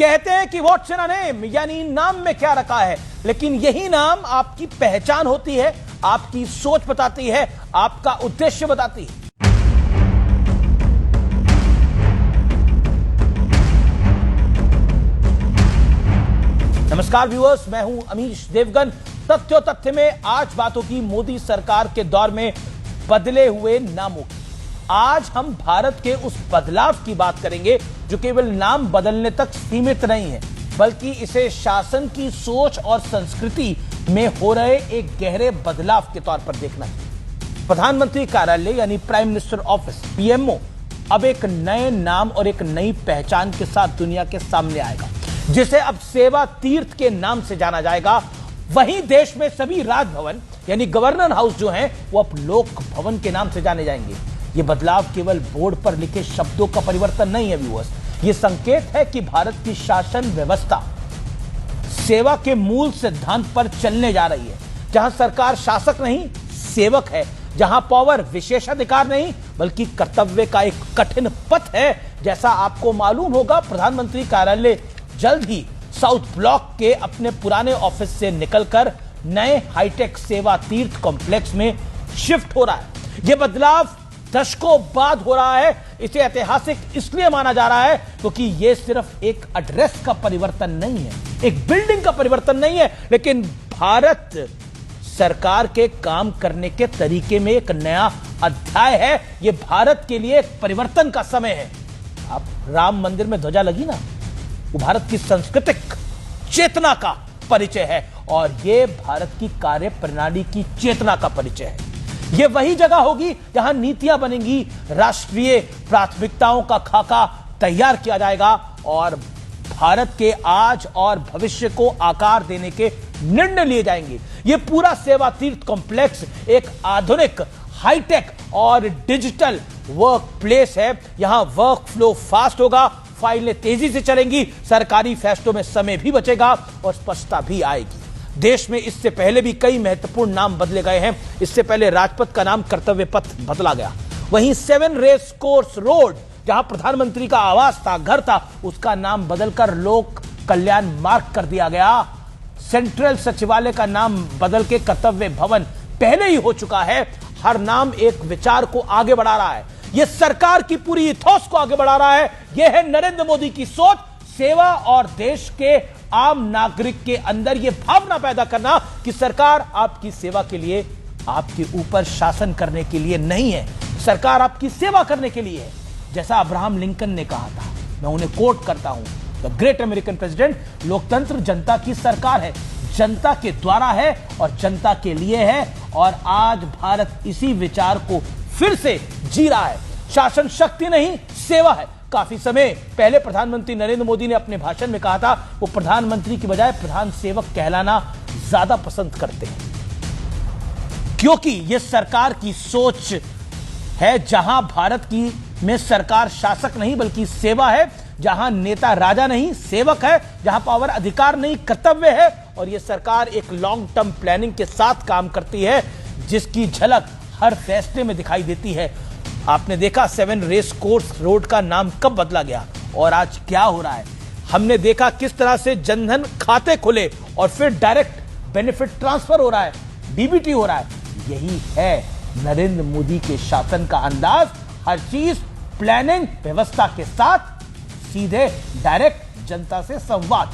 कहते हैं कि व्हाट्स इन अ नेम, यानी नाम में क्या रखा है, लेकिन यही नाम आपकी पहचान होती है, आपकी सोच बताती है, आपका उद्देश्य बताती है। नमस्कार व्यूअर्स, मैं हूं अमीश देवगन। तथ्यों तथ्य में आज बातों की मोदी सरकार के दौर में बदले हुए नामों की। आज हम भारत के उस बदलाव की बात करेंगे जो केवल नाम बदलने तक सीमित नहीं है, बल्कि इसे शासन की सोच और संस्कृति में हो रहे एक गहरे बदलाव के तौर पर देखना है। प्रधानमंत्री कार्यालय यानी प्राइम मिनिस्टर ऑफिस, पीएमओ, अब एक नए नाम और एक नई पहचान के साथ दुनिया के सामने आएगा, जिसे अब सेवा तीर्थ के नाम से जाना जाएगा। वहीं देश में सभी राजभवन यानी गवर्नर हाउस जो हैं, वो अब लोक भवन के नाम से जाने जाएंगे। ये बदलाव केवल बोर्ड पर लिखे शब्दों का परिवर्तन नहीं है व्यूअर्स, ये संकेत है कि भारत की शासन व्यवस्था सेवा के मूल सिद्धांत पर चलने जा रही है, जहां सरकार शासक नहीं सेवक है, जहां पावर विशेषाधिकार नहीं बल्कि कर्तव्य का एक कठिन पथ है। जैसा आपको मालूम होगा, प्रधानमंत्री कार्यालय जल्द ही साउथ ब्लॉक के अपने पुराने ऑफिस से निकलकर नए हाईटेक सेवा तीर्थ कॉम्प्लेक्स में शिफ्ट हो रहा है। यह बदलाव दशकों बाद हो रहा है। इसे ऐतिहासिक इसलिए माना जा रहा है क्योंकि यह सिर्फ एक एड्रेस का परिवर्तन नहीं है, एक बिल्डिंग का परिवर्तन नहीं है, लेकिन भारत सरकार के काम करने के तरीके में एक नया अध्याय है। यह भारत के लिए एक परिवर्तन का समय है। अब राम मंदिर में ध्वजा लगी ना, वो भारत की सांस्कृतिक चेतना का परिचय है और यह भारत की कार्य प्रणाली की चेतना का परिचय है। यह वही जगह होगी जहां नीतियां बनेंगी, राष्ट्रीय प्राथमिकताओं का खाका तैयार किया जाएगा और भारत के आज और भविष्य को आकार देने के निर्णय लिए जाएंगे। यह पूरा सेवा तीर्थ कॉम्प्लेक्स एक आधुनिक, हाईटेक और डिजिटल वर्क प्लेस है। यहां वर्क फ्लो फास्ट होगा, फाइलें तेजी से चलेंगी, सरकारी फैसलों में समय भी बचेगा और स्पष्टता भी आएगी। देश में इससे पहले भी कई महत्वपूर्ण नाम बदले गए हैं। इससे पहले राजपथ का नाम कर्तव्य पथ बदला गया। वहीं 7 रेस कोर्स रोड, जहां प्रधानमंत्री का आवास था, घर था, उसका नाम बदलकर लोक कल्याण मार्ग कर दिया गया। सेंट्रल सचिवालय का नाम बदल के कर्तव्य भवन पहले ही हो चुका है। हर नाम एक विचार को आगे बढ़ा रहा है, यह सरकार की पूरी इथोस को आगे बढ़ा रहा है। यह है नरेंद्र मोदी की सोच, सेवा और देश के आम नागरिक के अंदर यह भावना पैदा करना कि सरकार आपकी सेवा के लिए, आपके ऊपर शासन करने के लिए नहीं है, सरकार आपकी सेवा करने के लिए है। जैसा अब्राहम लिंकन ने कहा था, मैं उन्हें कोट करता हूं, द ग्रेट अमेरिकन प्रेसिडेंट, लोकतंत्र जनता की सरकार है, जनता के द्वारा है और जनता के लिए है। और आज भारत इसी विचार को फिर से जी रहा है। शासन शक्ति नहीं, सेवा है। काफी समय पहले प्रधानमंत्री नरेंद्र मोदी ने अपने भाषण में कहा था, वो प्रधानमंत्री की बजाय प्रधान सेवक कहलाना ज्यादा पसंद करते हैं, क्योंकि यह सरकार की सोच है, जहां भारत की में सरकार शासक नहीं बल्कि सेवा है, जहां नेता राजा नहीं सेवक है, जहां पावर अधिकार नहीं कर्तव्य है। और यह सरकार एक लॉन्ग टर्म प्लानिंग के साथ काम करती है, जिसकी झलक हर फैसले में दिखाई देती है। आपने देखा 7 रेस कोर्स रोड का नाम कब बदला गया और आज क्या हो रहा है। हमने देखा किस तरह से जनधन खाते खुले और फिर डायरेक्ट बेनिफिट ट्रांसफर हो रहा है, डीबीटी हो रहा है। यही है नरेंद्र मोदी के शासन का अंदाज। हर चीज प्लानिंग व्यवस्था के साथ, सीधे डायरेक्ट जनता से संवाद।